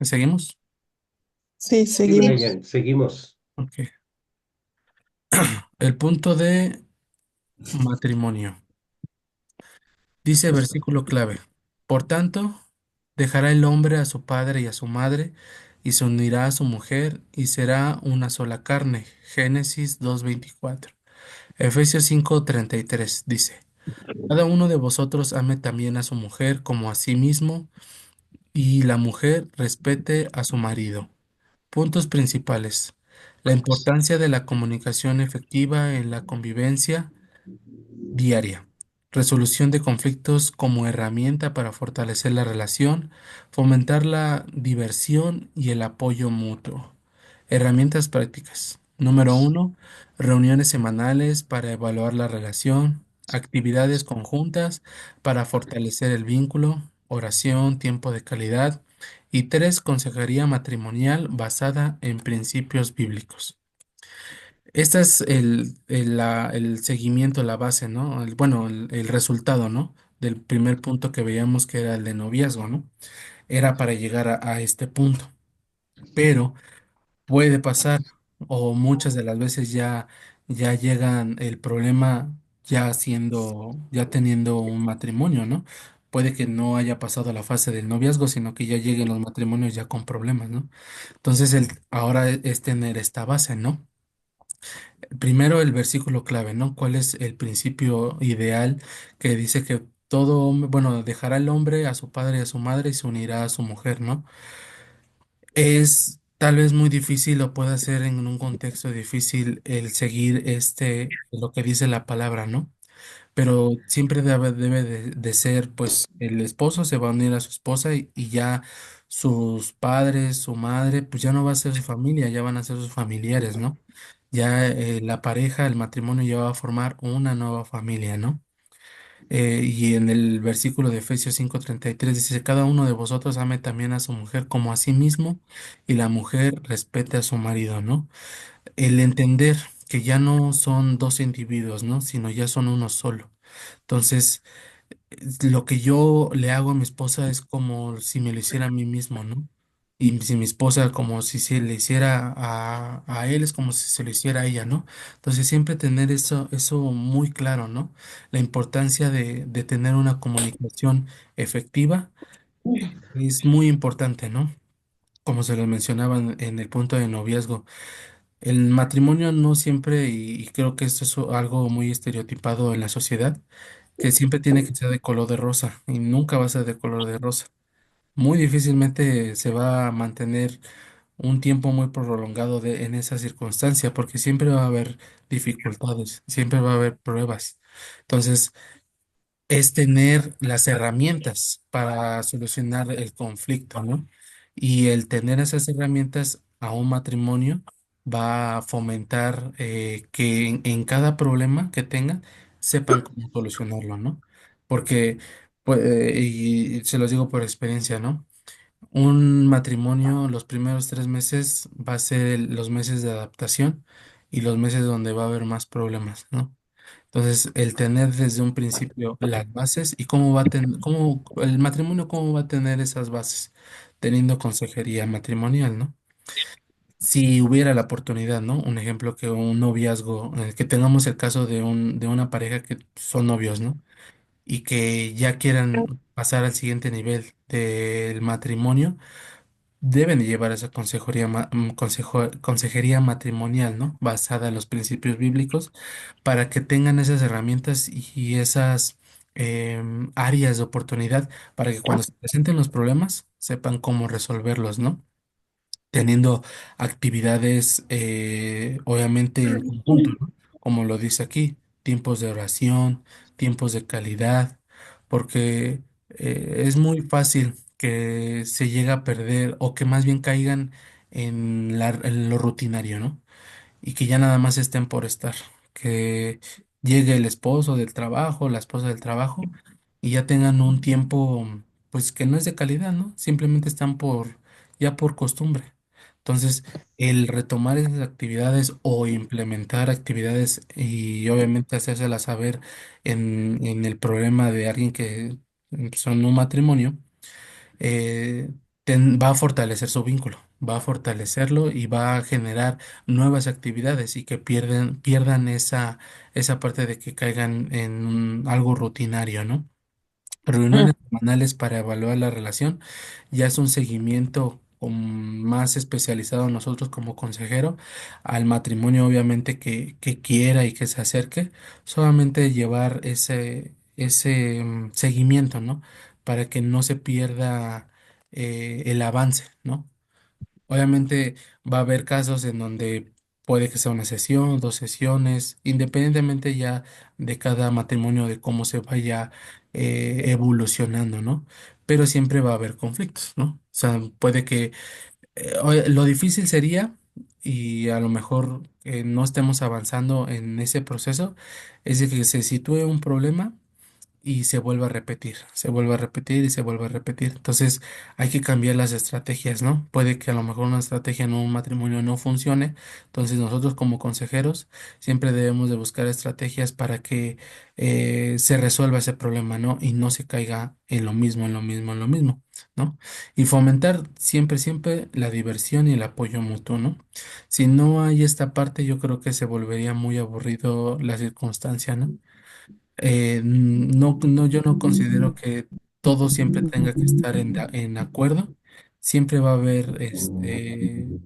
¿Seguimos? Sí, Sí, seguimos. Brian, seguimos. Ok. El punto de matrimonio. Dice versículo clave. Por tanto, dejará el hombre a su padre y a su madre, y se unirá a su mujer, y será una sola carne. Génesis 2:24. Efesios 5:33 dice, cada uno de vosotros ame también a su mujer como a sí mismo, y la mujer respete a su marido. Puntos principales. La importancia de la comunicación efectiva en la convivencia diaria. Resolución de conflictos como herramienta para fortalecer la relación, fomentar la diversión y el apoyo mutuo. Herramientas prácticas. Número uno, reuniones semanales para evaluar la relación, actividades conjuntas para fortalecer el vínculo, oración, tiempo de calidad. Y tres, consejería matrimonial basada en principios bíblicos. Este es el seguimiento, la base, ¿no? Bueno, el resultado, ¿no? Del primer punto que veíamos que era el de noviazgo, ¿no? Era para llegar a este punto. Pero puede pasar, o muchas de las veces ya llegan el problema ya teniendo un matrimonio, ¿no? Puede que no haya pasado la fase del noviazgo, sino que ya lleguen los matrimonios ya con problemas, ¿no? Entonces, ahora es tener esta base, ¿no? Primero el versículo clave, ¿no? ¿Cuál es el principio ideal que dice que todo hombre, bueno, dejará el hombre a su padre y a su madre y se unirá a su mujer, ¿no? Es tal vez muy difícil o puede ser en un contexto difícil el seguir lo que dice la palabra, ¿no? Pero siempre debe de ser, pues, el esposo se va a unir a su esposa y ya sus padres, su madre, pues ya no va a ser su familia, ya van a ser sus familiares, ¿no? Ya la pareja, el matrimonio ya va a formar una nueva familia, ¿no? Y en el versículo de Efesios 5:33 dice, cada uno de vosotros ame también a su mujer como a sí mismo y la mujer respete a su marido, ¿no? El entender que ya no son dos individuos, ¿no? Sino ya son uno solo. Entonces, lo que yo le hago a mi esposa es como si me lo hiciera a mí mismo, ¿no? Y si mi esposa como si se le hiciera a él, es como si se lo hiciera a ella, ¿no? Entonces siempre tener eso muy claro, ¿no? La importancia de tener una comunicación efectiva es muy importante, ¿no? Como se lo mencionaba en el punto de noviazgo. El matrimonio no siempre, y creo que esto es algo muy estereotipado en la sociedad, que siempre tiene que ser de color de rosa y nunca va a ser de color de rosa. Muy difícilmente se va a mantener un tiempo muy prolongado en esa circunstancia porque siempre va a haber dificultades, siempre va a haber pruebas. Entonces, es tener las herramientas para solucionar el conflicto, ¿no? Y el tener esas herramientas a un matrimonio va a fomentar que en cada problema que tengan sepan cómo solucionarlo, ¿no? Porque, pues, y se los digo por experiencia, ¿no? Un matrimonio, los primeros 3 meses va a ser los meses de adaptación y los meses donde va a haber más problemas, ¿no? Entonces, el tener desde un principio las bases y cómo va a tener, cómo, el matrimonio, cómo va a tener esas bases, teniendo consejería matrimonial, ¿no? Si hubiera la oportunidad, ¿no? Un ejemplo que un noviazgo, que tengamos el caso de una pareja que son novios, ¿no? Y que ya quieran pasar al siguiente nivel del matrimonio, deben de llevar esa consejería matrimonial, ¿no? Basada en los principios bíblicos, para que tengan esas herramientas y esas áreas de oportunidad, para que cuando se presenten los problemas, sepan cómo resolverlos, ¿no? Teniendo actividades, obviamente en conjunto, ¿no? Como lo dice aquí, tiempos de oración, tiempos de calidad, porque es muy fácil que se llegue a perder o que más bien caigan en lo rutinario, ¿no? Y que ya nada más estén por estar, que llegue el esposo del trabajo, la esposa del trabajo y ya tengan un tiempo, pues que no es de calidad, ¿no? Simplemente están ya por costumbre. Entonces, el retomar esas actividades o implementar actividades y obviamente hacérselas saber en el problema de alguien que son un matrimonio, eh, va a fortalecer su vínculo, va a fortalecerlo y va a generar nuevas actividades y que pierdan esa parte de que caigan en algo rutinario, ¿no? Reuniones semanales para evaluar la relación. Ya es un seguimiento más especializado nosotros como consejero al matrimonio, obviamente que quiera y que se acerque, solamente llevar ese seguimiento, ¿no? Para que no se pierda el avance, ¿no? Obviamente va a haber casos en donde puede que sea una sesión, dos sesiones, independientemente ya de cada matrimonio, de cómo se vaya evolucionando, ¿no? Pero siempre va a haber conflictos, ¿no? O sea, puede que lo difícil sería, y a lo mejor no estemos avanzando en ese proceso, es de que se sitúe un problema y se vuelve a repetir, se vuelve a repetir y se vuelve a repetir. Entonces hay que cambiar las estrategias, ¿no? Puede que a lo mejor una estrategia en un matrimonio no funcione. Entonces nosotros como consejeros siempre debemos de buscar estrategias para que se resuelva ese problema, ¿no? Y no se caiga en lo mismo, en lo mismo, en lo mismo, ¿no? Y fomentar siempre, siempre la diversión y el apoyo mutuo, ¿no? Si no hay esta parte, yo creo que se volvería muy aburrido la circunstancia, ¿no? No, no, yo no considero que todo siempre tenga que estar en acuerdo. Siempre va a haber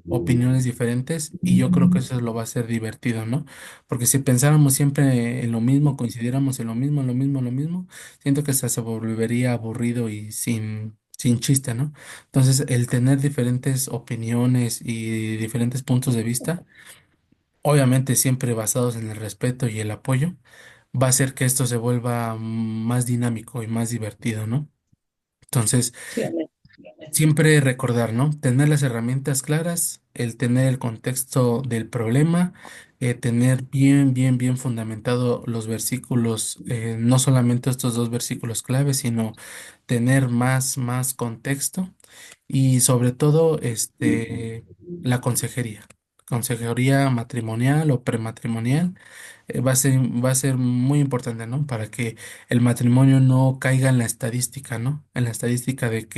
opiniones diferentes y yo creo que eso lo va a hacer divertido, ¿no? Porque si pensáramos siempre en lo mismo, coincidiéramos en lo mismo, en lo mismo, en lo mismo, siento que hasta se volvería aburrido y sin chiste, ¿no? Entonces, el tener diferentes opiniones y diferentes puntos de vista, obviamente siempre basados en el respeto y el apoyo, va a hacer que esto se vuelva más dinámico y más divertido, ¿no? Entonces, Sí, amén. siempre recordar, ¿no? Tener las herramientas claras, el tener el contexto del problema, tener bien, bien, bien fundamentado los versículos, no solamente estos dos versículos claves, sino tener más contexto y sobre todo, la consejería matrimonial o prematrimonial, va a ser muy importante, ¿no? Para que el matrimonio no caiga en la estadística, ¿no? En la estadística de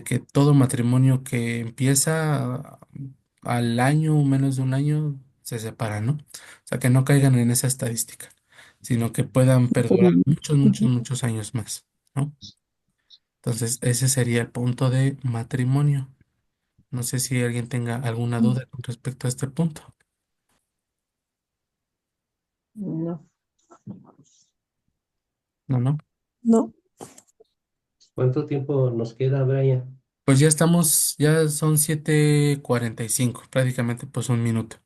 que todo matrimonio que empieza al año o menos de un año se separa, ¿no? O sea, que no caigan en esa estadística, sino que puedan perdurar muchos, muchos, muchos años más, ¿no? Entonces, ese sería el punto de matrimonio. No sé si alguien tenga alguna duda con respecto a este punto. No, No, no. no. ¿Cuánto tiempo nos queda, Brian? Pues ya son 7:45, prácticamente pues un minuto.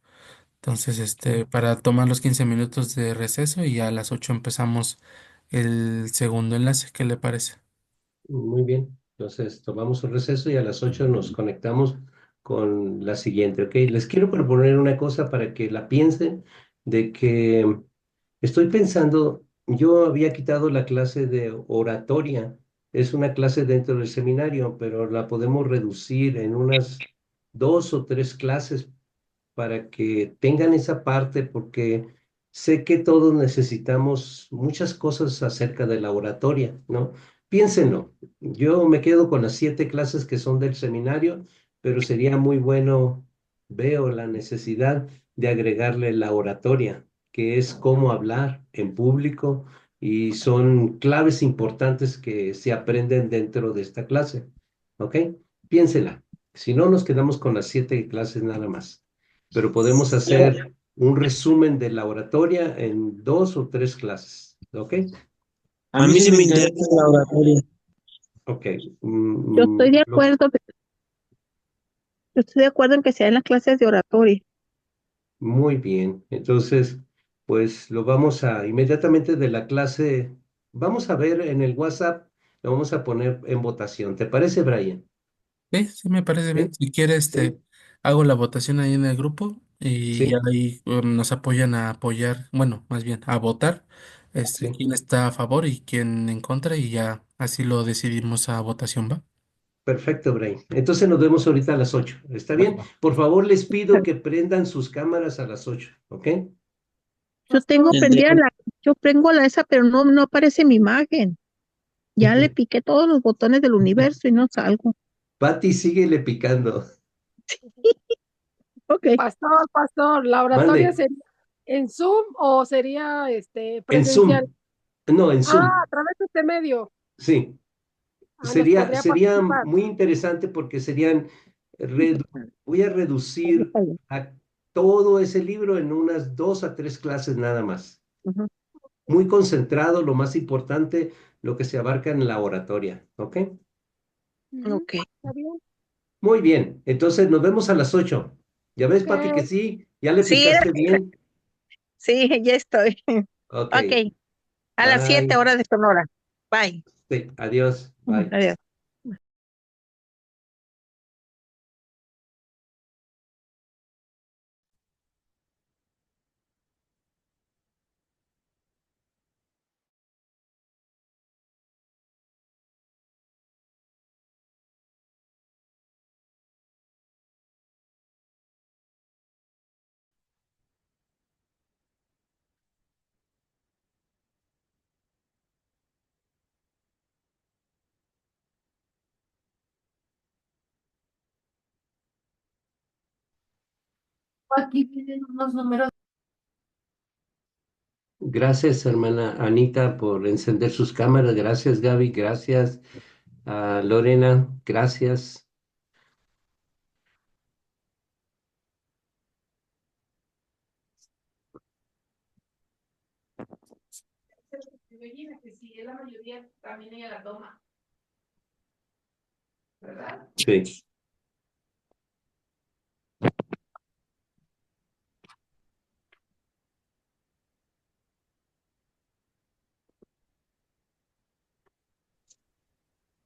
Entonces, para tomar los 15 minutos de receso y a las 8 empezamos el segundo enlace. ¿Qué le parece? Muy bien. Entonces, tomamos un receso y a las 8 nos conectamos con la siguiente, ¿ok? Les quiero proponer una cosa para que la piensen, de que estoy pensando, yo había quitado la clase de oratoria, es una clase dentro del seminario, pero la podemos reducir en unas 2 o 3 clases para que tengan esa parte, porque sé que todos necesitamos muchas cosas acerca de la oratoria, ¿no? Piénsenlo, yo me quedo con las 7 clases que son del seminario, pero sería muy bueno, veo la necesidad de agregarle la oratoria, que es cómo hablar en público y son claves importantes que se aprenden dentro de esta clase, ¿ok? Piénsela, si no nos quedamos con las 7 clases nada más, pero podemos hacer un resumen de la oratoria en 2 o 3 clases, ¿ok? A mí sí me interesa la oratoria. Ok. Yo estoy de Lo- acuerdo, yo estoy de acuerdo en que sean las clases de oratoria. muy bien. Entonces, pues lo vamos a, inmediatamente de la clase, vamos a ver en el WhatsApp, lo vamos a poner en votación. ¿Te parece, Brian? Sí, sí, me parece bien. ¿Sí? Si quiere, ¿Sí? hago la votación ahí en el grupo y ya ¿Sí? ahí nos apoyan a apoyar, bueno, más bien a votar, ¿Sí? quién está a favor y quién en contra y ya así lo decidimos a votación, ¿va? Perfecto, Brain. Entonces nos vemos ahorita a las 8. ¿Está bien? Por favor, les pido que prendan sus cámaras a las 8, ¿ok? Yo tengo Pastor, prendida yo tengo la esa, pero no aparece mi imagen. Ya le piqué todos los botones del universo y no salgo. Pati, síguele picando. Ok. pastor, ¿la oratoria Mande. sería en Zoom o sería En presencial? Zoom. No, en Ah, Zoom. a través de este medio. Sí. Nos podría Sería participar. muy interesante porque redu- voy a reducir a todo ese libro en unas 2 a 3 clases nada más. Ujú. Muy concentrado, lo más importante, lo que se abarca en la oratoria, ¿ok? Ujú, Ok. ¿está bien? Muy bien, entonces nos vemos a las 8. ¿Ya ves, Pati, que Ok, sí? ¿Ya le Sí, picaste bien? sí, ya estoy. Ok, Ok. A las 7 bye. horas de Sonora. Bye. Sí, adiós, bye. Adiós. Aquí vienen unos números. Gracias, hermana Anita, por encender sus cámaras. Gracias, Gaby. Gracias, Lorena. Gracias. Imagina que si es la mayoría, también ella la toma, ¿verdad? Sí.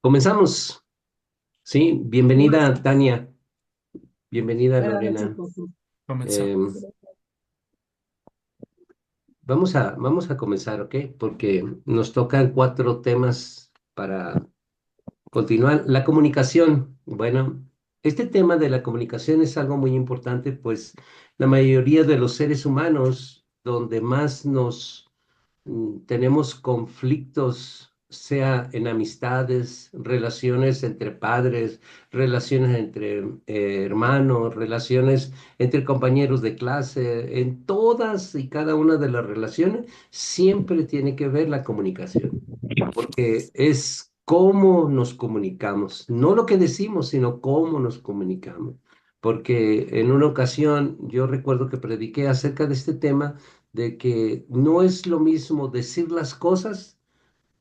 Comenzamos. Sí, bienvenida, Tania. Bienvenida, Buenas noches, Lorena. pastor. Comenzamos. Em, vamos a comenzar, ¿ok? Porque nos tocan 4 temas para continuar. La comunicación. Bueno, este tema de la comunicación es algo muy importante, pues la mayoría de los seres humanos, donde más tenemos conflictos, sea en amistades, relaciones entre padres, relaciones entre hermanos, relaciones entre compañeros de clase, en todas y cada una de las relaciones, siempre tiene que ver la comunicación, porque es cómo nos comunicamos, no lo que decimos, sino cómo nos comunicamos. Porque en una ocasión yo recuerdo que prediqué acerca de este tema, de que no es lo mismo decir las cosas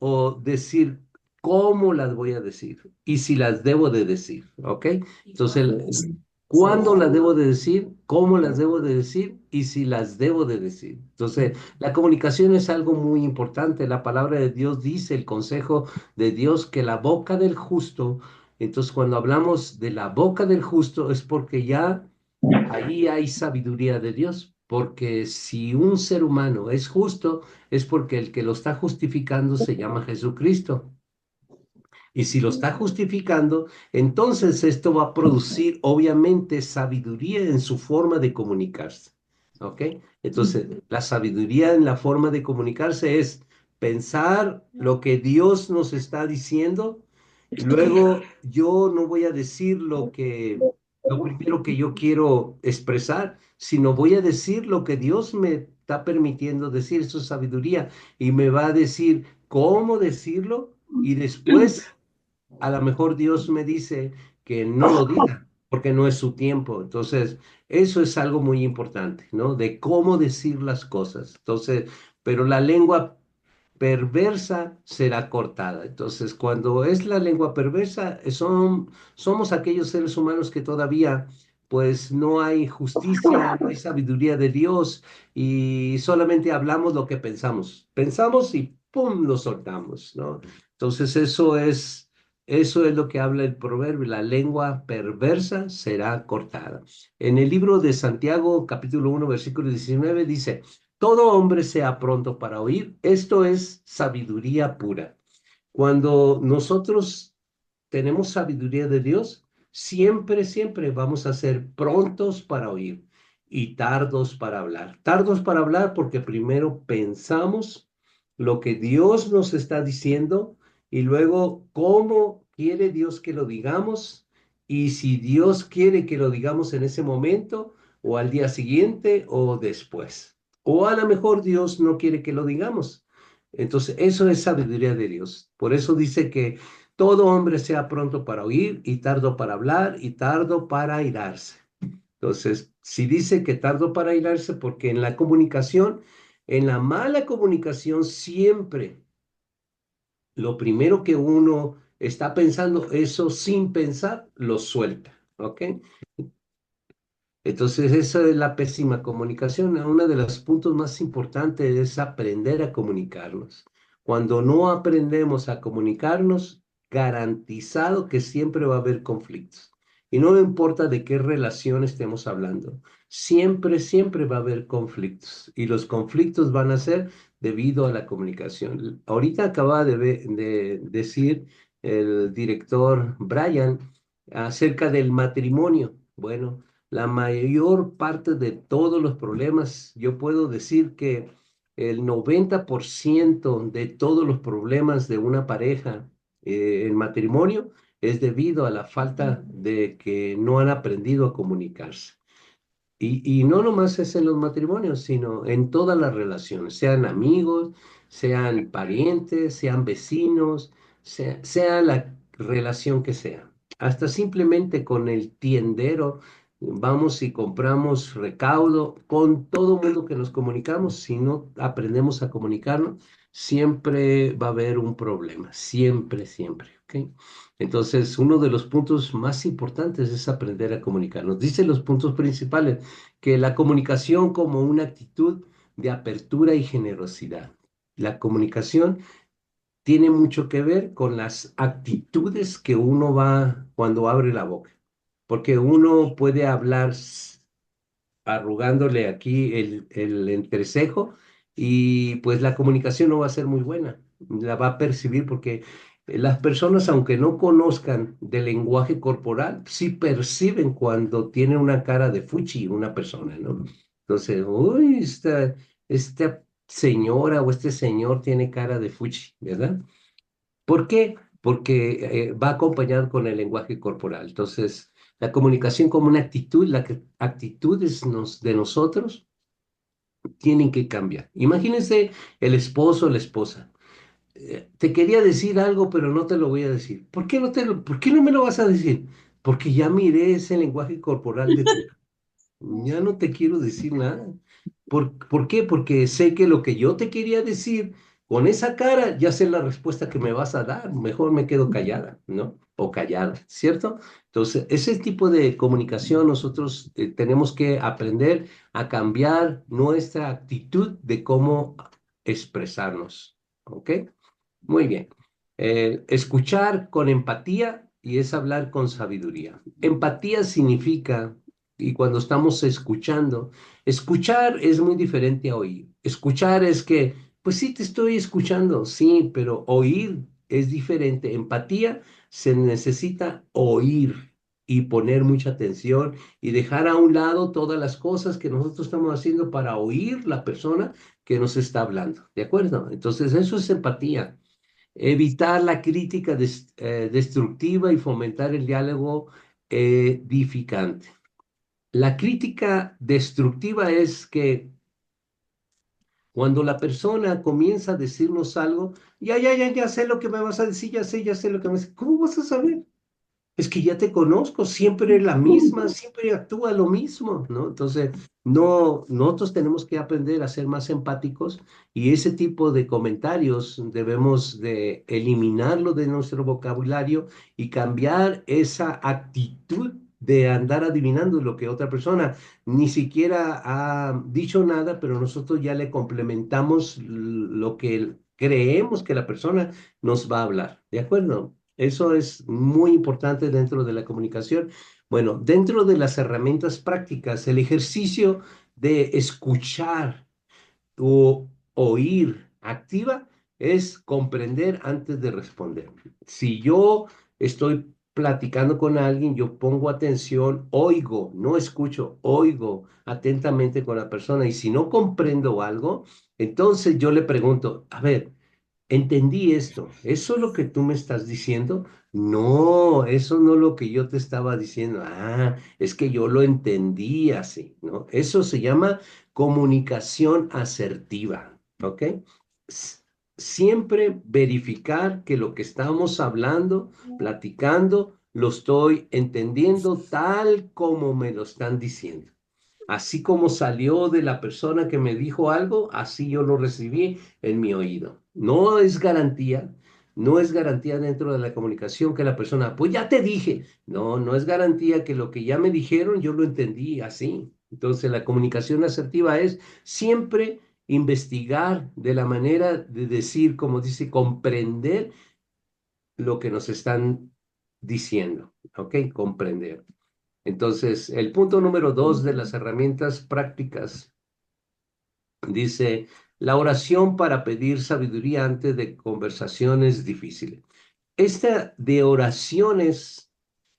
o decir cómo las voy a decir y si las debo de decir, ¿ok? Entonces, ¿cuándo las debo de decir? ¿Cómo las debo de decir? Y si las debo de decir. Entonces, la comunicación es algo muy importante. La palabra de Dios dice, el consejo de Dios, que la boca del justo, entonces cuando hablamos de la boca del justo es porque ya ahí hay sabiduría de Dios, porque si un ser humano es justo, es porque el que lo está justificando se llama Jesucristo. Y si lo está justificando, entonces esto va a producir obviamente sabiduría en su forma de comunicarse. ¿Ok? Entonces, la sabiduría en la forma de comunicarse es pensar lo que Dios nos está diciendo y luego yo no voy a decir lo primero que yo quiero expresar, sino voy a decir lo que Dios me está permitiendo decir, su sabiduría, y me va a decir cómo decirlo y después a lo mejor Dios me dice que no lo diga, porque no es su tiempo. Entonces, eso es algo muy importante, ¿no? De cómo decir las cosas. Entonces, pero la lengua perversa será cortada. Entonces, cuando es la lengua perversa, somos aquellos seres humanos que todavía, pues, no hay justicia, no hay sabiduría de Dios y solamente hablamos lo que pensamos. Pensamos y ¡pum! Lo soltamos, ¿no? Entonces, eso es lo que habla el proverbio, la lengua perversa será cortada. En el libro de Santiago, capítulo 1, versículo 19, dice, todo hombre sea pronto para oír, esto es sabiduría pura. Cuando nosotros tenemos sabiduría de Dios, siempre, siempre vamos a ser prontos para oír y tardos para hablar. Tardos para hablar porque primero pensamos lo que Dios nos está diciendo y luego cómo quiere Dios que lo digamos y si Dios quiere que lo digamos en ese momento o al día siguiente o después. O a lo mejor Dios no quiere que lo digamos. Entonces, eso es sabiduría de Dios. Por eso dice que todo hombre sea pronto para oír y tardo para hablar y tardo para airarse. Entonces, si dice que tardo para airarse, porque en la comunicación, en la mala comunicación, siempre lo primero que uno está pensando, eso sin pensar, lo suelta. ¿Ok? Entonces, esa es la pésima comunicación. Uno de los puntos más importantes es aprender a comunicarnos. Cuando no aprendemos a comunicarnos, garantizado que siempre va a haber conflictos. Y no me importa de qué relación estemos hablando, siempre, siempre va a haber conflictos. Y los conflictos van a ser debido a la comunicación. Ahorita acaba de decir el director Brian acerca del matrimonio. Bueno. La mayor parte de todos los problemas, yo puedo decir que el 90% de todos los problemas de una pareja en matrimonio es debido a la falta de que no han aprendido a comunicarse. Y no nomás es en los matrimonios, sino en todas las relaciones, sean amigos, sean parientes, sean vecinos, sea la relación que sea. Hasta simplemente con el tiendero, vamos y compramos recaudo, con todo mundo que nos comunicamos, si no aprendemos a comunicarnos, siempre va a haber un problema, siempre, siempre, ¿ok? Entonces, uno de los puntos más importantes es aprender a comunicarnos. Dice los puntos principales que la comunicación como una actitud de apertura y generosidad. La comunicación tiene mucho que ver con las actitudes que uno va cuando abre la boca, porque uno puede hablar arrugándole aquí el entrecejo y pues la comunicación no va a ser muy buena, la va a percibir porque las personas, aunque no conozcan del lenguaje corporal, sí perciben cuando tiene una cara de fuchi una persona, ¿no? Entonces, uy, esta señora o este señor tiene cara de fuchi, ¿verdad? ¿Por qué? Porque va acompañado con el lenguaje corporal. Entonces, la comunicación como una actitud, actitudes de nosotros tienen que cambiar. Imagínense el esposo o la esposa. Te quería decir algo, pero no te lo voy a decir. ¿Por qué no me lo vas a decir? Porque ya miré ese lenguaje corporal de tu ya no te quiero decir nada. ¿Por qué? Porque sé que lo que yo te quería decir, con esa cara, ya sé la respuesta que me vas a dar. Mejor me quedo callada, ¿no? O callada, ¿cierto? Entonces, ese tipo de comunicación nosotros tenemos que aprender a cambiar nuestra actitud de cómo expresarnos, ¿ok? Muy bien. Escuchar con empatía y es hablar con sabiduría. Empatía significa, y cuando estamos escuchando, escuchar es muy diferente a oír. Escuchar es que, pues sí, te estoy escuchando, sí, pero oír es diferente. Empatía se necesita oír y poner mucha atención y dejar a un lado todas las cosas que nosotros estamos haciendo para oír la persona que nos está hablando. ¿De acuerdo? Entonces, eso es empatía. Evitar la crítica destructiva y fomentar el diálogo edificante. La crítica destructiva es que cuando la persona comienza a decirnos algo, ya sé lo que me vas a decir, ya sé lo que me vas a decir. ¿Cómo vas a saber? Es que ya te conozco, siempre es la misma, siempre actúa lo mismo, ¿no? Entonces, no, nosotros tenemos que aprender a ser más empáticos y ese tipo de comentarios debemos de eliminarlo de nuestro vocabulario y cambiar esa actitud de andar adivinando lo que otra persona ni siquiera ha dicho nada, pero nosotros ya le complementamos lo que creemos que la persona nos va a hablar, ¿de acuerdo? Eso es muy importante dentro de la comunicación. Bueno, dentro de las herramientas prácticas, el ejercicio de escuchar o oír activa es comprender antes de responder. Si yo estoy platicando con alguien, yo pongo atención, oigo, no escucho, oigo atentamente con la persona y si no comprendo algo, entonces yo le pregunto, a ver, entendí esto, ¿eso es lo que tú me estás diciendo? No, eso no es lo que yo te estaba diciendo. Ah, es que yo lo entendí así, ¿no? Eso se llama comunicación asertiva, ¿ok? S- Siempre verificar que lo que estamos hablando, platicando, lo estoy entendiendo tal como me lo están diciendo. Así como salió de la persona que me dijo algo, así yo lo recibí en mi oído. No es garantía, no es garantía dentro de la comunicación que la persona, pues ya te dije. No, no es garantía que lo que ya me dijeron yo lo entendí así. Entonces la comunicación asertiva es siempre investigar de la manera de decir, como dice, comprender lo que nos están diciendo. ¿Ok? Comprender. Entonces, el punto número 2 de las herramientas prácticas dice, la oración para pedir sabiduría antes de conversaciones difíciles. Esta de oraciones,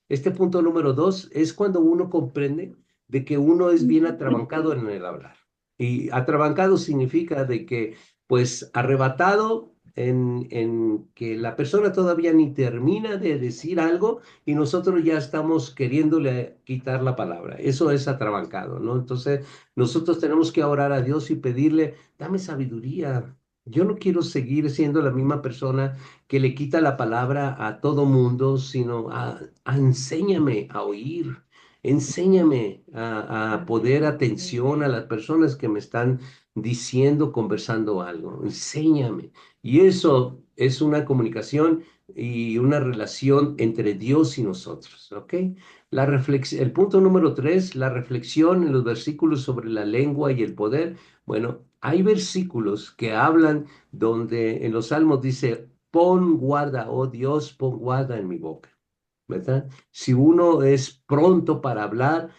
este punto número 2 es cuando uno comprende de que uno es bien atrabancado en el hablar. Y atrabancado significa de que, pues, arrebatado en que la persona todavía ni termina de decir algo y nosotros ya estamos queriéndole quitar la palabra. Eso es atrabancado, ¿no? Entonces, nosotros tenemos que orar a Dios y pedirle, dame sabiduría. Yo no quiero seguir siendo la misma persona que le quita la palabra a todo mundo, sino a enséñame a oír, enséñame a poner atención a las personas que me están diciendo, conversando algo, enséñame. Y eso es una comunicación y una relación entre Dios y nosotros, ¿ok? El punto número 3, la reflexión en los versículos sobre la lengua y el poder. Bueno, hay versículos que hablan donde en los Salmos dice, pon guarda, oh Dios, pon guarda en mi boca, ¿verdad? Si uno es pronto para hablar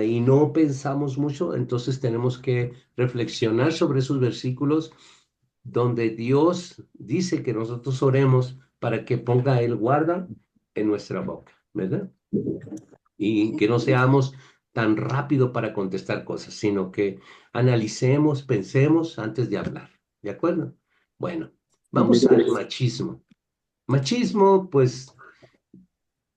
y no pensamos mucho, entonces tenemos que reflexionar sobre esos versículos donde Dios dice que nosotros oremos para que ponga el guarda en nuestra boca, ¿verdad? Y que no seamos tan rápido para contestar cosas, sino que analicemos, pensemos antes de hablar, ¿de acuerdo? Bueno, vamos al machismo. Machismo, pues,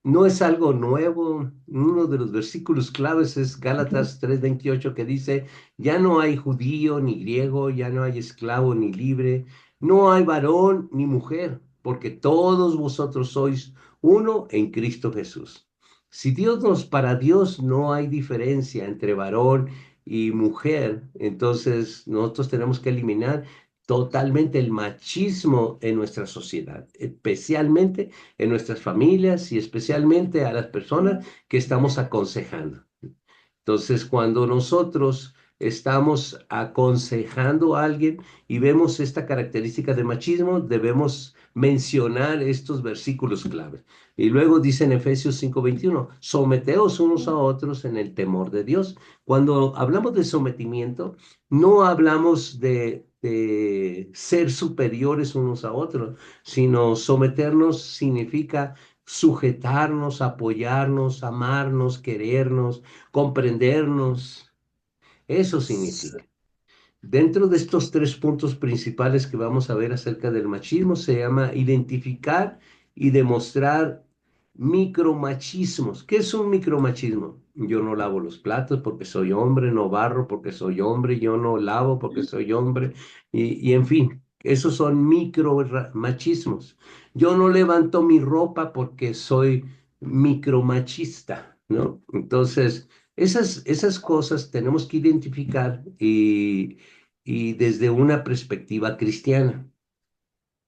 no es algo nuevo. Uno de los versículos claves es Gálatas 3:28 que dice, ya no hay judío ni griego, ya no hay esclavo ni libre, no hay varón ni mujer, porque todos vosotros sois uno en Cristo Jesús. Si para Dios no hay diferencia entre varón y mujer, entonces nosotros tenemos que eliminar totalmente el machismo en nuestra sociedad, especialmente en nuestras familias y especialmente a las personas que estamos aconsejando. Entonces, cuando nosotros estamos aconsejando a alguien y vemos esta característica de machismo, debemos mencionar estos versículos claves. Y luego dice en Efesios 5:21, someteos unos a otros en el temor de Dios. Cuando hablamos de sometimiento, no hablamos de ser superiores unos a otros, sino someternos significa sujetarnos, apoyarnos, amarnos, querernos, comprendernos. Eso significa. Dentro de estos tres puntos principales que vamos a ver acerca del machismo, se llama identificar y demostrar micromachismos. ¿Qué es un micromachismo? Yo no lavo los platos porque soy hombre, no barro porque soy hombre, yo no lavo porque soy hombre, y en fin, esos son micromachismos. Yo no levanto mi ropa porque soy micromachista, ¿no? Entonces, esas cosas tenemos que identificar y desde una perspectiva cristiana.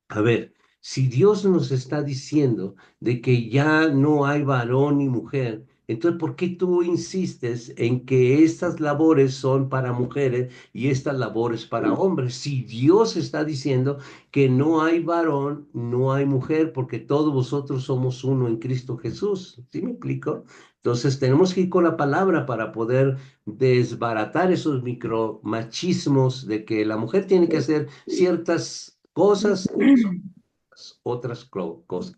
A ver, si Dios nos está diciendo de que ya no hay varón ni mujer, entonces ¿por qué tú insistes en que estas labores son para mujeres y estas labores para hombres? Si Dios está diciendo que no hay varón, no hay mujer, porque todos vosotros somos uno en Cristo Jesús. ¿Sí me explico? Entonces tenemos que ir con la palabra para poder desbaratar esos micromachismos de que la mujer tiene que hacer ciertas cosas y los hombres otras cosas.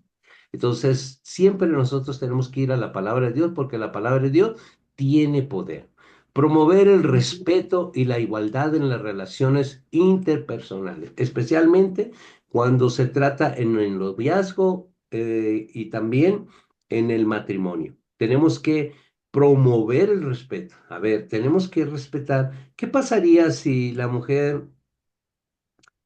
Entonces, siempre nosotros tenemos que ir a la palabra de Dios porque la palabra de Dios tiene poder. Promover el respeto y la igualdad en las relaciones interpersonales, especialmente cuando se trata en el noviazgo y también en el matrimonio. Tenemos que promover el respeto. A ver, tenemos que respetar. ¿Qué pasaría si la mujer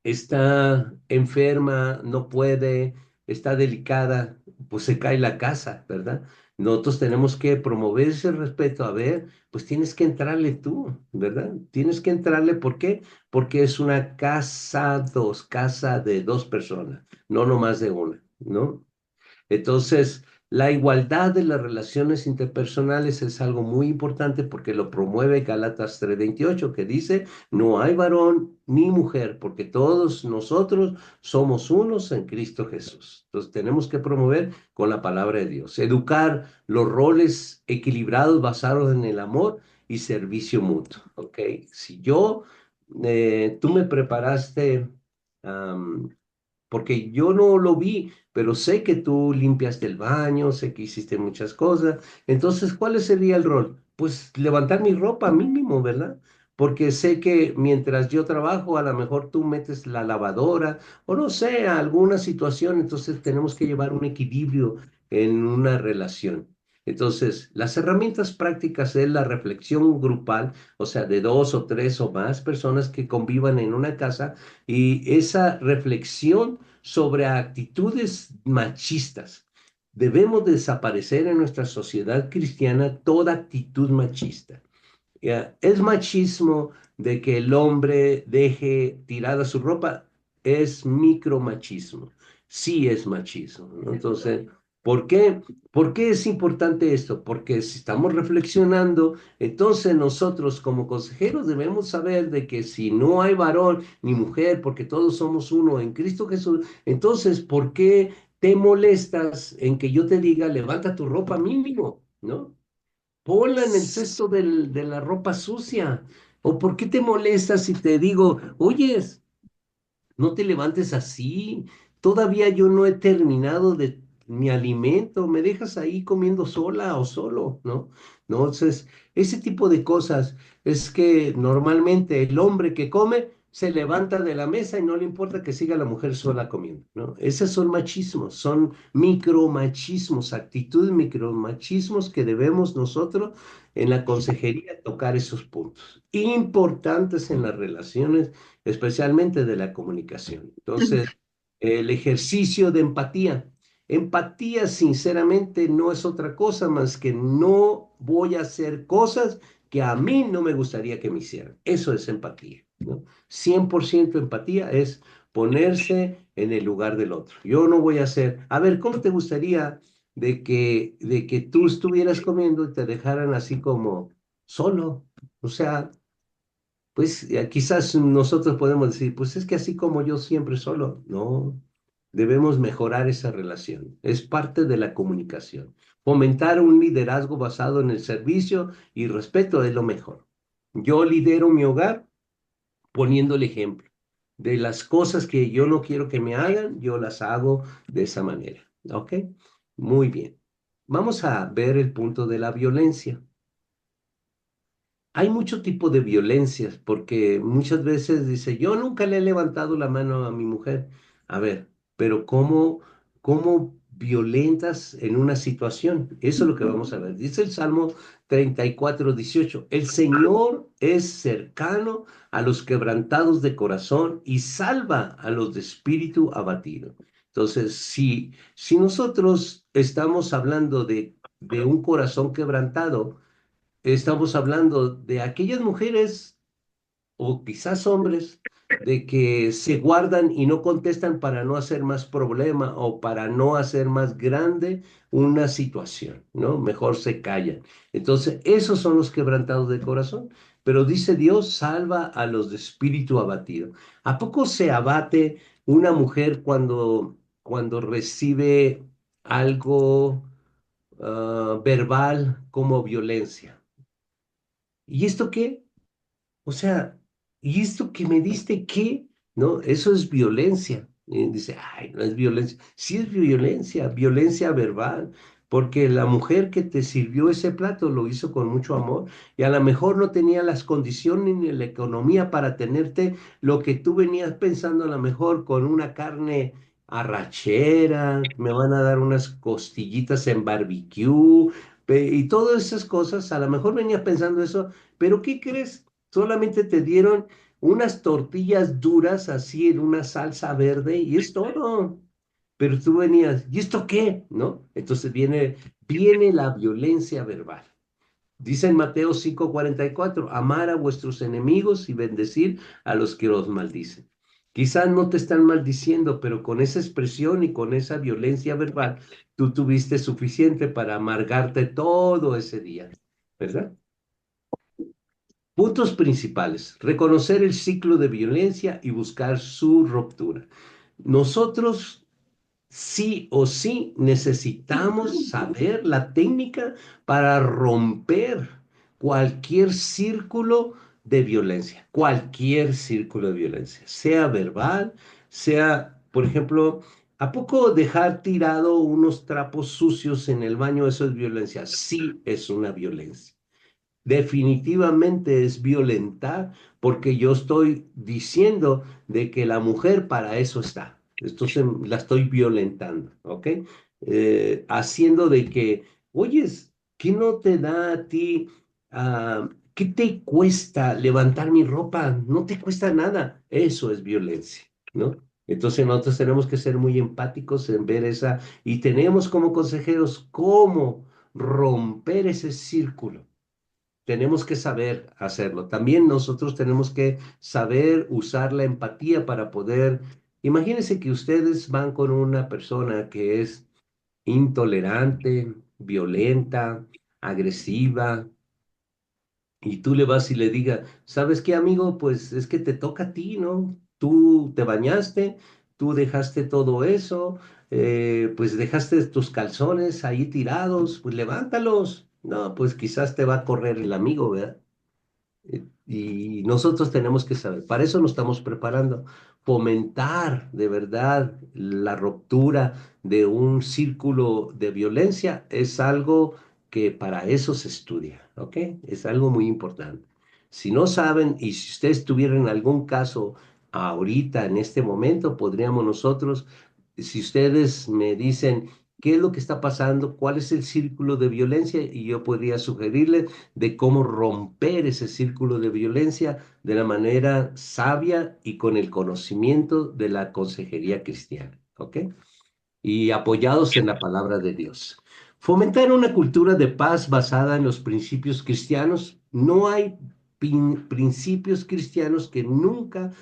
está enferma, no puede, está delicada, pues se cae la casa, ¿verdad? Nosotros tenemos que promover ese respeto. A ver, pues tienes que entrarle tú, ¿verdad? Tienes que entrarle, ¿por qué? Porque es una casa de dos personas, no nomás de una, ¿no? Entonces, la igualdad de las relaciones interpersonales es algo muy importante porque lo promueve Gálatas 3:28, que dice, no hay varón ni mujer, porque todos nosotros somos unos en Cristo Jesús. Entonces, tenemos que promover con la palabra de Dios, educar los roles equilibrados basados en el amor y servicio mutuo, ¿ok? Si tú me preparaste porque yo no lo vi, pero sé que tú limpiaste el baño, sé que hiciste muchas cosas. Entonces, ¿cuál sería el rol? Pues levantar mi ropa mínimo, ¿verdad? Porque sé que mientras yo trabajo, a lo mejor tú metes la lavadora o no sé, alguna situación, entonces tenemos que llevar un equilibrio en una relación. Entonces, las herramientas prácticas es la reflexión grupal, o sea, de dos o tres o más personas que convivan en una casa y esa reflexión sobre actitudes machistas. Debemos desaparecer en nuestra sociedad cristiana toda actitud machista. Ya, es machismo de que el hombre deje tirada su ropa, es micromachismo. Sí es machismo, ¿no? Entonces, ¿por qué? ¿Por qué es importante esto? Porque si estamos reflexionando, entonces nosotros como consejeros debemos saber de que si no hay varón ni mujer, porque todos somos uno en Cristo Jesús, entonces, ¿por qué te molestas en que yo te diga, levanta tu ropa mínimo, ¿no? Ponla en el cesto de la ropa sucia. ¿O por qué te molestas si te digo, oyes, no te levantes así? Todavía yo no he terminado de mi alimento. Me dejas ahí comiendo sola o solo, ¿no? No, entonces, ese tipo de cosas es que normalmente el hombre que come se levanta de la mesa y no le importa que siga la mujer sola comiendo, ¿no? Esos son machismos, son micromachismos, actitudes micromachismos que debemos nosotros en la consejería tocar esos puntos importantes en las relaciones, especialmente de la comunicación. Entonces, el ejercicio de empatía. Empatía, sinceramente, no es otra cosa más que no voy a hacer cosas que a mí no me gustaría que me hicieran. Eso es empatía, ¿no? 100% empatía es ponerse en el lugar del otro. Yo no voy a hacer, a ver, ¿cómo te gustaría de que tú estuvieras comiendo y te dejaran así como solo? O sea, pues quizás nosotros podemos decir, pues es que así como yo siempre solo. No, debemos mejorar esa relación. Es parte de la comunicación. Fomentar un liderazgo basado en el servicio y respeto es lo mejor. Yo lidero mi hogar poniendo el ejemplo. De las cosas que yo no quiero que me hagan, yo las hago de esa manera. ¿Ok? Muy bien. Vamos a ver el punto de la violencia. Hay mucho tipo de violencias, porque muchas veces dice, yo nunca le he levantado la mano a mi mujer. A ver, pero ¿cómo violentas en una situación? Eso es lo que vamos a ver. Dice el Salmo 34:18, el Señor es cercano a los quebrantados de corazón y salva a los de espíritu abatido. Entonces, si nosotros estamos hablando de un corazón quebrantado, estamos hablando de aquellas mujeres o quizás hombres de que se guardan y no contestan para no hacer más problema o para no hacer más grande una situación, ¿no? Mejor se callan. Entonces, esos son los quebrantados de corazón. Pero dice Dios, salva a los de espíritu abatido. ¿A poco se abate una mujer cuando recibe algo verbal como violencia? ¿Y esto qué? O sea, ¿y esto que me diste qué? ¿No? Eso es violencia. Y dice, ay, no es violencia. Sí es violencia, violencia verbal, porque la mujer que te sirvió ese plato lo hizo con mucho amor y a lo mejor no tenía las condiciones ni la economía para tenerte lo que tú venías pensando, a lo mejor con una carne arrachera, me van a dar unas costillitas en barbecue y todas esas cosas, a lo mejor venías pensando eso, pero ¿qué crees? Solamente te dieron unas tortillas duras así en una salsa verde y es todo. Pero tú venías, ¿y esto qué? ¿No? Entonces viene la violencia verbal. Dice en Mateo 5:44, amar a vuestros enemigos y bendecir a los que os maldicen. Quizás no te están maldiciendo, pero con esa expresión y con esa violencia verbal, tú tuviste suficiente para amargarte todo ese día, ¿verdad? Puntos principales. Reconocer el ciclo de violencia y buscar su ruptura. Nosotros sí o sí necesitamos saber la técnica para romper cualquier círculo de violencia, sea verbal, sea, por ejemplo, ¿a poco dejar tirado unos trapos sucios en el baño, eso es violencia? Sí, es una violencia. Definitivamente es violentar porque yo estoy diciendo de que la mujer para eso está. Entonces la estoy violentando, ¿ok? Haciendo de que, oyes, ¿qué no te da a ti? ¿Qué te cuesta levantar mi ropa? No te cuesta nada. Eso es violencia, ¿no? Entonces nosotros tenemos que ser muy empáticos en ver esa y tenemos como consejeros cómo romper ese círculo. Tenemos que saber hacerlo. También nosotros tenemos que saber usar la empatía para poder, imagínense que ustedes van con una persona que es intolerante, violenta, agresiva, y tú le vas y le digas, ¿sabes qué, amigo? Pues es que te toca a ti, ¿no? Tú te bañaste, tú dejaste todo eso, pues dejaste tus calzones ahí tirados, pues levántalos. No, pues quizás te va a correr el amigo, ¿verdad? Y nosotros tenemos que saber, para eso nos estamos preparando, fomentar de verdad la ruptura de un círculo de violencia es algo que para eso se estudia, ¿ok? Es algo muy importante. Si no saben y si ustedes tuvieran algún caso ahorita, en este momento, podríamos nosotros, si ustedes me dicen qué es lo que está pasando, cuál es el círculo de violencia, y yo podría sugerirles de cómo romper ese círculo de violencia de la manera sabia y con el conocimiento de la consejería cristiana, ¿ok? Y apoyados en la palabra de Dios. Fomentar una cultura de paz basada en los principios cristianos. No hay principios cristianos que nunca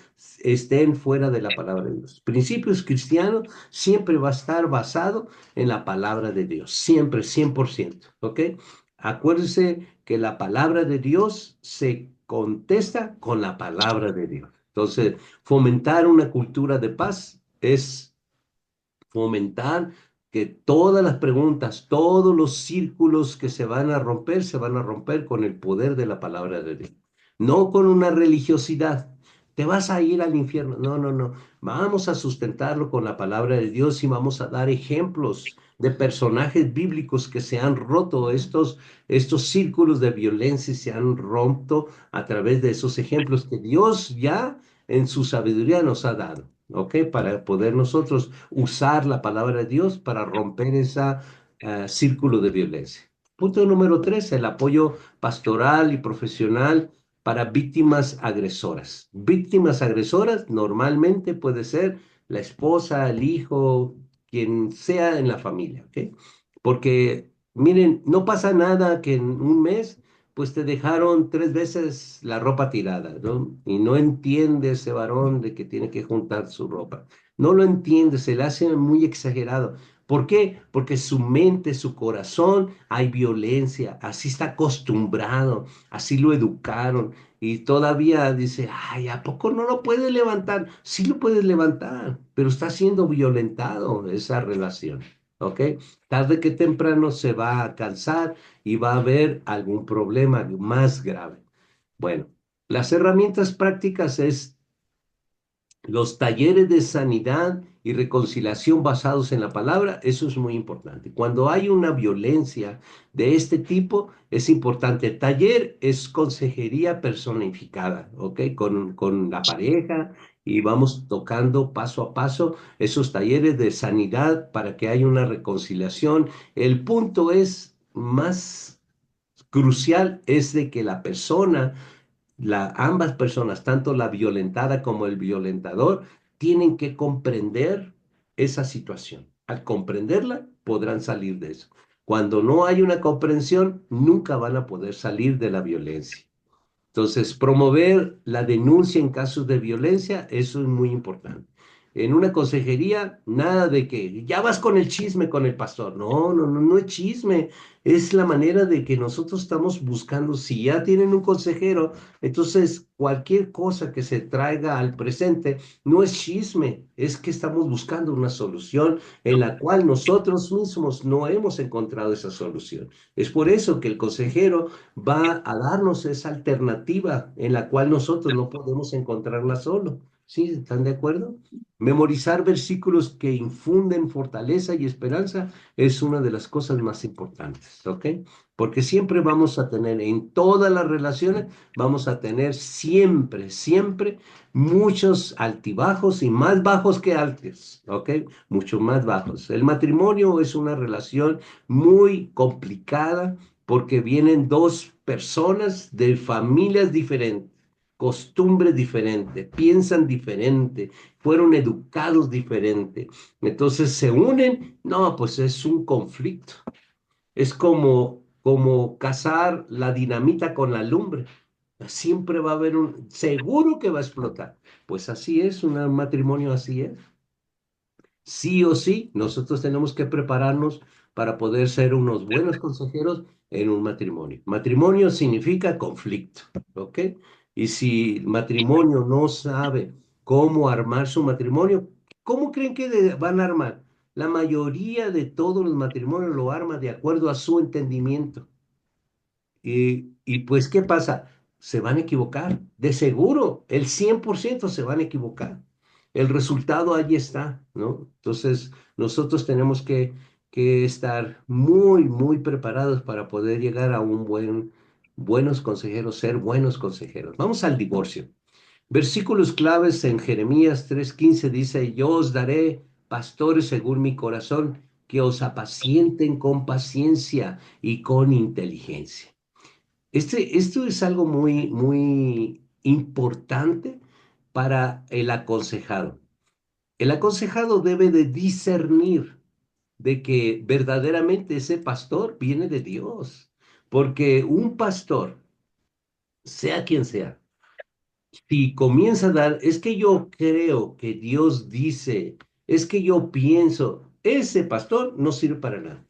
estén fuera de la palabra de Dios. Principios cristianos siempre va a estar basado en la palabra de Dios, siempre, 100%, ¿ok? Acuérdense que la palabra de Dios se contesta con la palabra de Dios. Entonces, fomentar una cultura de paz es fomentar que todas las preguntas, todos los círculos que se van a romper con el poder de la palabra de Dios. No con una religiosidad. Te vas a ir al infierno. No, no, no. Vamos a sustentarlo con la palabra de Dios y vamos a dar ejemplos de personajes bíblicos que se han roto estos círculos de violencia y se han roto a través de esos ejemplos que Dios ya en su sabiduría nos ha dado. ¿Ok? Para poder nosotros usar la palabra de Dios para romper ese círculo de violencia. Punto número 3, el apoyo pastoral y profesional para víctimas agresoras. Víctimas agresoras normalmente puede ser la esposa, el hijo, quien sea en la familia, ¿ok? Porque, miren, no pasa nada que en un mes pues te dejaron 3 veces la ropa tirada, ¿no? Y no entiende ese varón de que tiene que juntar su ropa. No lo entiende, se le hace muy exagerado. ¿Por qué? Porque su mente, su corazón, hay violencia, así está acostumbrado, así lo educaron. Y todavía dice, ay, ¿a poco no lo puedes levantar? Sí lo puedes levantar, pero está siendo violentado esa relación, ¿ok? Tarde que temprano se va a cansar y va a haber algún problema más grave. Bueno, las herramientas prácticas es los talleres de sanidad y reconciliación basados en la palabra, eso es muy importante. Cuando hay una violencia de este tipo, es importante. Taller es consejería personificada, ¿ok? Con la pareja y vamos tocando paso a paso esos talleres de sanidad para que haya una reconciliación. El punto es más crucial es de que la persona, ambas personas, tanto la violentada como el violentador, tienen que comprender esa situación. Al comprenderla, podrán salir de eso. Cuando no hay una comprensión, nunca van a poder salir de la violencia. Entonces, promover la denuncia en casos de violencia, eso es muy importante. En una consejería, nada de que ya vas con el chisme con el pastor. No, no, no, no es chisme. Es la manera de que nosotros estamos buscando. Si ya tienen un consejero, entonces cualquier cosa que se traiga al presente no es chisme, es que estamos buscando una solución en la cual nosotros mismos no hemos encontrado esa solución. Es por eso que el consejero va a darnos esa alternativa en la cual nosotros no podemos encontrarla solo. ¿Sí? ¿Están de acuerdo? Memorizar versículos que infunden fortaleza y esperanza es una de las cosas más importantes, ¿ok? Porque siempre vamos a tener, en todas las relaciones, vamos a tener siempre, siempre muchos altibajos y más bajos que altos, ¿ok? Mucho más bajos. El matrimonio es una relación muy complicada porque vienen dos personas de familias diferentes, costumbres diferentes, piensan diferente, fueron educados diferente. Entonces se unen, no, pues es un conflicto. Es como cazar la dinamita con la lumbre. Siempre va a haber seguro que va a explotar. Pues así es, un matrimonio así es. Sí o sí, nosotros tenemos que prepararnos para poder ser unos buenos consejeros en un matrimonio. Matrimonio significa conflicto, ¿ok? Y si el matrimonio no sabe cómo armar su matrimonio, ¿cómo creen que van a armar? La mayoría de todos los matrimonios lo arma de acuerdo a su entendimiento. Y pues, ¿qué pasa? Se van a equivocar. De seguro, el 100% se van a equivocar. El resultado ahí está, ¿no? Entonces, nosotros tenemos que estar muy, muy preparados para poder llegar a buenos consejeros, ser buenos consejeros. Vamos al divorcio. Versículos claves en Jeremías 3:15 dice, yo os daré pastores según mi corazón, que os apacienten con paciencia y con inteligencia. Esto es algo muy, muy importante para el aconsejado. El aconsejado debe de discernir de que verdaderamente ese pastor viene de Dios, porque un pastor, sea quien sea, si comienza a dar, es que yo creo que Dios dice, es que yo pienso, ese pastor no sirve para nada.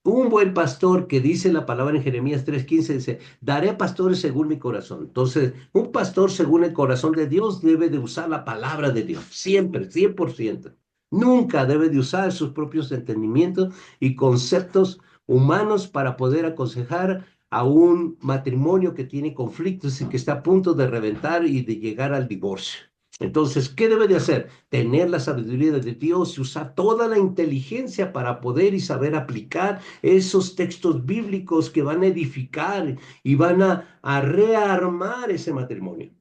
Un buen pastor que dice la palabra en Jeremías 3:15 dice, daré pastores según mi corazón. Entonces, un pastor según el corazón de Dios debe de usar la palabra de Dios, siempre, 100%. Nunca debe de usar sus propios entendimientos y conceptos humanos para poder aconsejar a un matrimonio que tiene conflictos y que está a punto de reventar y de llegar al divorcio. Entonces, ¿qué debe de hacer? Tener la sabiduría de Dios y usar toda la inteligencia para poder y saber aplicar esos textos bíblicos que van a edificar y van a rearmar ese matrimonio.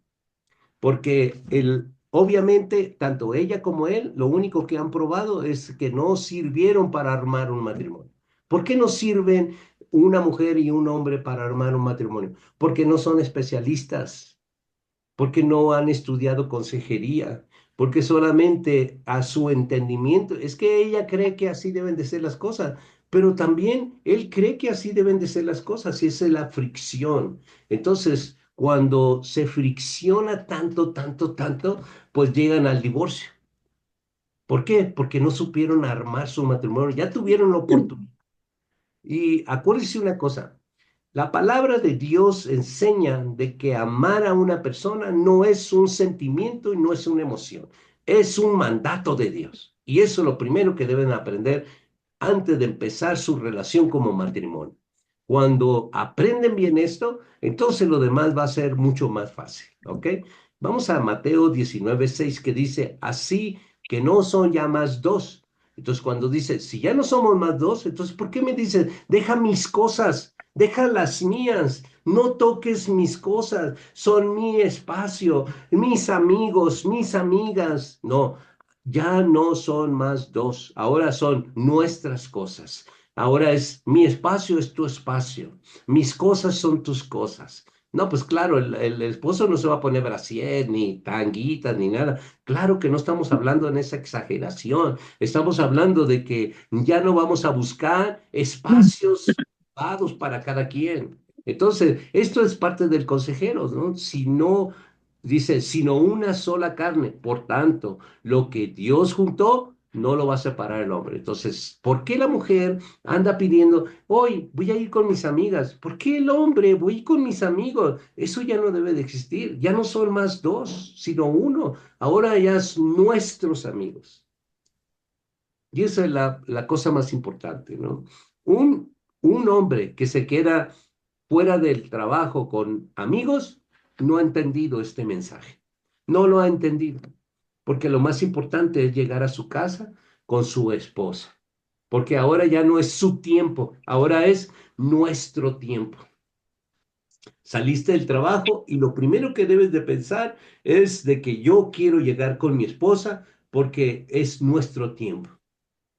Porque obviamente, tanto ella como él, lo único que han probado es que no sirvieron para armar un matrimonio. ¿Por qué no sirven una mujer y un hombre para armar un matrimonio? Porque no son especialistas, porque no han estudiado consejería, porque solamente a su entendimiento, es que ella cree que así deben de ser las cosas, pero también él cree que así deben de ser las cosas, y esa es la fricción. Entonces, cuando se fricciona tanto, tanto, tanto, pues llegan al divorcio. ¿Por qué? Porque no supieron armar su matrimonio, ya tuvieron la oportunidad. Y acuérdense una cosa, la palabra de Dios enseña de que amar a una persona no es un sentimiento y no es una emoción, es un mandato de Dios. Y eso es lo primero que deben aprender antes de empezar su relación como matrimonio. Cuando aprenden bien esto, entonces lo demás va a ser mucho más fácil, ¿ok? Vamos a Mateo 19:6 que dice, así que no son ya más dos. Entonces, cuando dice, si ya no somos más dos, entonces, ¿por qué me dice, deja mis cosas, deja las mías, no toques mis cosas, son mi espacio, mis amigos, mis amigas? No, ya no son más dos, ahora son nuestras cosas. Ahora es mi espacio, es tu espacio, mis cosas son tus cosas. No, pues claro, el esposo no se va a poner brasier, ni tanguitas, ni nada. Claro que no estamos hablando en esa exageración. Estamos hablando de que ya no vamos a buscar espacios dados para cada quien. Entonces, esto es parte del consejero, ¿no? Si no, dice, sino una sola carne. Por tanto, lo que Dios juntó, no lo va a separar el hombre. Entonces, ¿por qué la mujer anda pidiendo, hoy voy a ir con mis amigas? ¿Por qué el hombre voy a ir con mis amigos? Eso ya no debe de existir. Ya no son más dos, sino uno. Ahora ya es nuestros amigos. Y esa es la cosa más importante, ¿no? Un hombre que se queda fuera del trabajo con amigos no ha entendido este mensaje. No lo ha entendido. Porque lo más importante es llegar a su casa con su esposa. Porque ahora ya no es su tiempo, ahora es nuestro tiempo. Saliste del trabajo y lo primero que debes de pensar es de que yo quiero llegar con mi esposa porque es nuestro tiempo,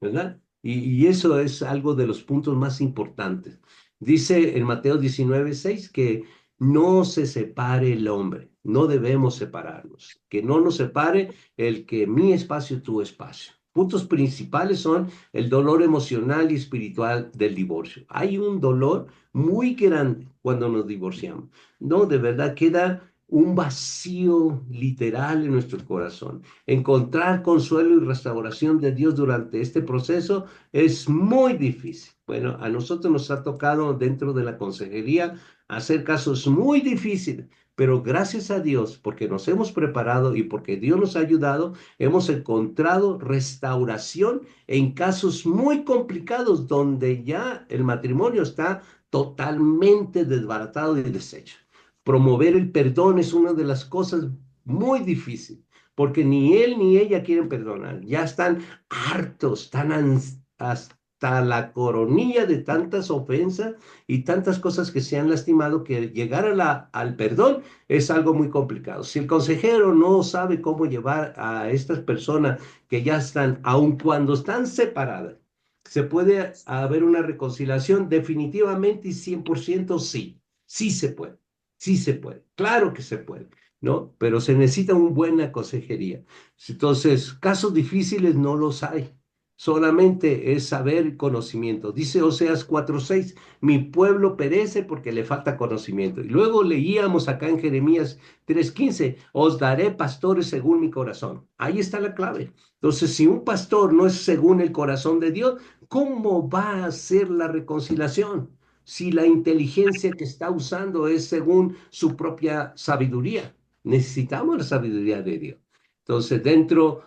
¿verdad? Y eso es algo de los puntos más importantes. Dice en Mateo 19:6 que no se separe el hombre, no debemos separarnos, que no nos separe el que mi espacio, tu espacio. Puntos principales son el dolor emocional y espiritual del divorcio. Hay un dolor muy grande cuando nos divorciamos. No, de verdad queda un vacío literal en nuestro corazón. Encontrar consuelo y restauración de Dios durante este proceso es muy difícil. Bueno, a nosotros nos ha tocado dentro de la consejería hacer casos muy difíciles, pero gracias a Dios, porque nos hemos preparado y porque Dios nos ha ayudado, hemos encontrado restauración en casos muy complicados donde ya el matrimonio está totalmente desbaratado y deshecho. Promover el perdón es una de las cosas muy difíciles porque ni él ni ella quieren perdonar. Ya están hartos, están hasta la coronilla de tantas ofensas y tantas cosas que se han lastimado que llegar al perdón es algo muy complicado. Si el consejero no sabe cómo llevar a estas personas que ya están, aun cuando están separadas, ¿se puede haber una reconciliación? Definitivamente y 100% sí, sí se puede, sí se puede, claro que se puede. ¿No? Pero se necesita una buena consejería. Entonces, casos difíciles no los hay. Solamente es saber conocimiento. Dice Oseas 4:6, mi pueblo perece porque le falta conocimiento. Y luego leíamos acá en Jeremías 3:15, os daré pastores según mi corazón. Ahí está la clave. Entonces, si un pastor no es según el corazón de Dios, ¿cómo va a ser la reconciliación? Si la inteligencia que está usando es según su propia sabiduría. Necesitamos la sabiduría de Dios. Entonces, dentro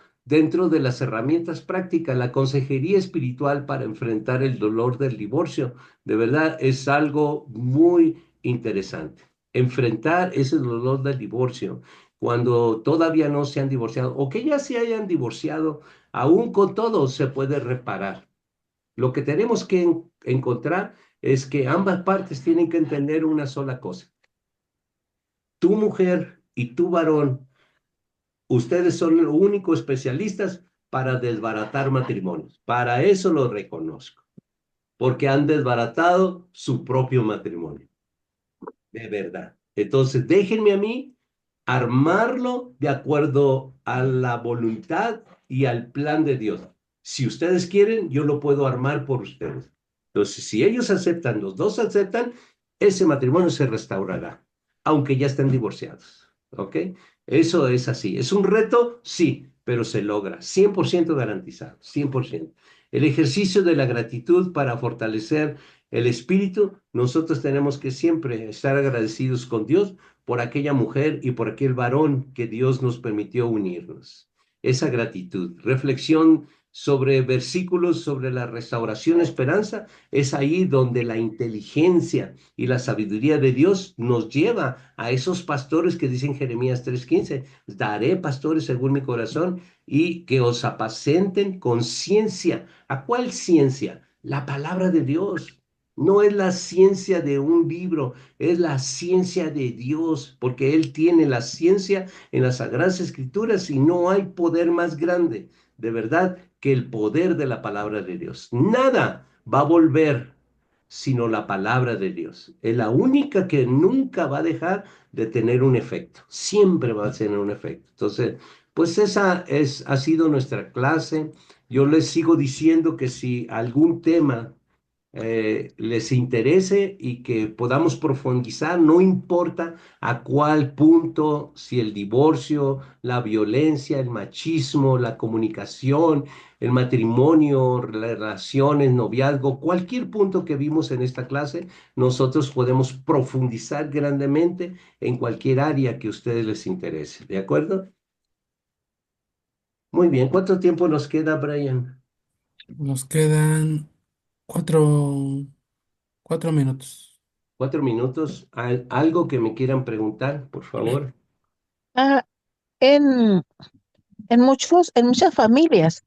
de las herramientas prácticas, la consejería espiritual para enfrentar el dolor del divorcio, de verdad es algo muy interesante. Enfrentar ese dolor del divorcio cuando todavía no se han divorciado o que ya se hayan divorciado, aún con todo se puede reparar. Lo que tenemos que encontrar es que ambas partes tienen que entender una sola cosa. Tu mujer y tu varón, ustedes son los únicos especialistas para desbaratar matrimonios. Para eso lo reconozco, porque han desbaratado su propio matrimonio. De verdad. Entonces, déjenme a mí armarlo de acuerdo a la voluntad y al plan de Dios. Si ustedes quieren, yo lo puedo armar por ustedes. Entonces, si ellos aceptan, los dos aceptan, ese matrimonio se restaurará, aunque ya estén divorciados. ¿Ok? Eso es así. ¿Es un reto? Sí, pero se logra. 100% garantizado. 100%. El ejercicio de la gratitud para fortalecer el espíritu, nosotros tenemos que siempre estar agradecidos con Dios por aquella mujer y por aquel varón que Dios nos permitió unirnos. Esa gratitud, reflexión sobre versículos sobre la restauración, esperanza, es ahí donde la inteligencia y la sabiduría de Dios nos lleva a esos pastores que dicen Jeremías 3:15, daré pastores según mi corazón y que os apacenten con ciencia. ¿A cuál ciencia? La palabra de Dios. No es la ciencia de un libro, es la ciencia de Dios, porque Él tiene la ciencia en las Sagradas Escrituras y no hay poder más grande, de verdad, que el poder de la palabra de Dios. Nada va a volver sino la palabra de Dios. Es la única que nunca va a dejar de tener un efecto. Siempre va a tener un efecto. Entonces, pues ha sido nuestra clase. Yo les sigo diciendo que si algún tema les interese y que podamos profundizar, no importa a cuál punto, si el divorcio, la violencia, el machismo, la comunicación, el matrimonio, relaciones, noviazgo, cualquier punto que vimos en esta clase, nosotros podemos profundizar grandemente en cualquier área que a ustedes les interese. ¿De acuerdo? Muy bien. ¿Cuánto tiempo nos queda, Brian? Nos quedan 4 minutos. 4 minutos. ¿Algo que me quieran preguntar, por favor? Ah, en, en muchas familias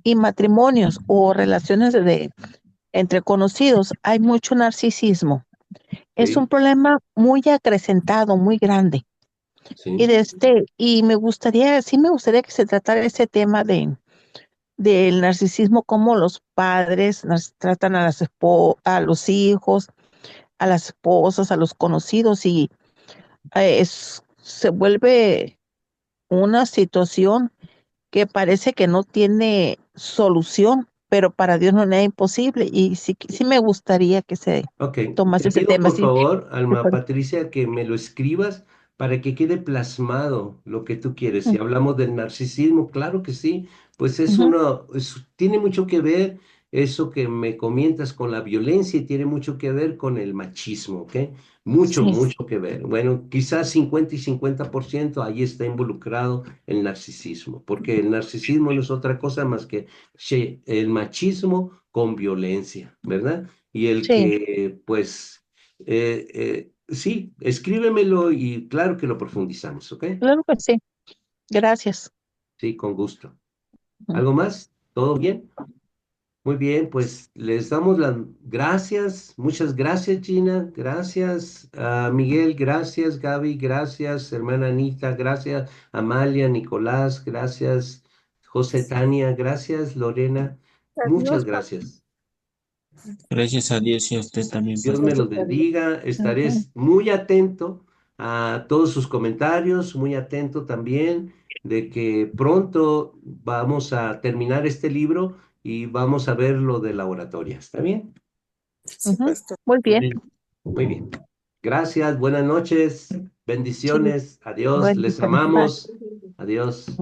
y matrimonios o relaciones entre conocidos hay mucho narcisismo. Es un Sí, problema muy acrecentado, muy grande. sí. Y sí me gustaría que se tratara ese tema del narcisismo, cómo los padres tratan a los hijos, a las esposas, a los conocidos, y se vuelve una situación que parece que no tiene solución, pero para Dios no es nada imposible. Y sí, sí me gustaría que se Ok, tomase te ese pido tema. por Sí, favor, se Alma puede. Patricia, que me lo escribas para que quede plasmado lo que tú quieres. Si Mm, hablamos del narcisismo, claro que sí, pues ujú. tiene mucho que ver eso que me comentas con la violencia y tiene mucho que ver con el machismo, ¿ok? Mucho, Sí, mucho que ver. Bueno, quizás 50 y 50% ahí está involucrado el narcisismo, porque el narcisismo no es otra cosa más que el machismo con violencia, ¿verdad? Y el sí, que, pues, sí, escríbemelo y claro que lo profundizamos, ¿ok? claro que sí. Gracias. Sí, con gusto. Ujú. ¿Algo más? ¿Todo bien? Muy bien, pues les damos las gracias, muchas gracias Gina, gracias Miguel, gracias Gaby, gracias hermana Anita, gracias Amalia, Nicolás, gracias José Tania, gracias Lorena, muchas Adiós, gracias. Gracias a Dios y a usted también, Dios me pastor. los bendiga. Estaré Ujú. muy atento a todos sus comentarios, muy atento también de que pronto vamos a terminar este libro y vamos a ver lo de la oratoria. ¿Está bien? Sí, Ujú. pastor. Muy bien. Amén. Muy bien. Gracias, buenas noches, Sí, bendiciones, adiós, les bendiciones. Bye. amamos, adiós.